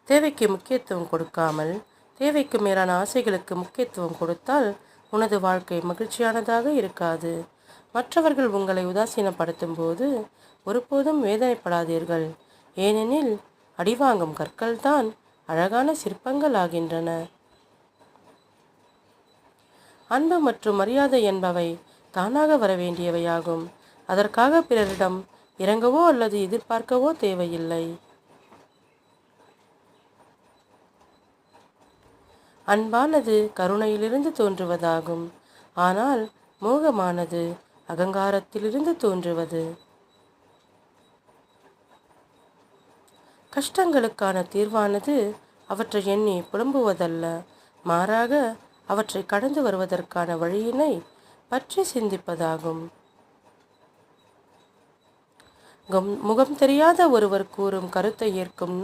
தேவைக்கு முக்கியத்துவம் கொடுக்காமல் தேவைக்கு மேலான ஆசைகளுக்கு முக்கியத்துவம் கொடுத்தால் உனது வாழ்க்கை மகிழ்ச்சியானதாக இருக்காது. மற்றவர்கள் உங்களை உதாசீனப்படுத்தும் போது ஒருபோதும் வேதனைப்படாதீர்கள். ஏனெனில் அடிவாங்கும் கற்கள்தான் அழகான சிற்பங்கள் ஆகின்றன. அன்பு மற்றும் மரியாதை என்பவை தானாக வர வேண்டியவையாகும். அதற்காக பிறரிடம் இறங்கவோ அல்லது எதிர்பார்க்கவோ தேவையில்லை. அன்பானது கருணையிலிருந்து தோன்றுவதாகும். ஆனால் மோகமானது அகங்காரத்திலிருந்து தோன்றுவது. கஷ்டங்களுக்கான தீர்வானது அவற்றை எண்ணி புலம்புவதல்ல, மாறாக அவற்றை கடந்து வருவதற்கான வழியினை பற்றி சிந்திப்பதாகும். முகம் தெரியாத ஒருவர் கூறும் கருத்தை ஏற்கும்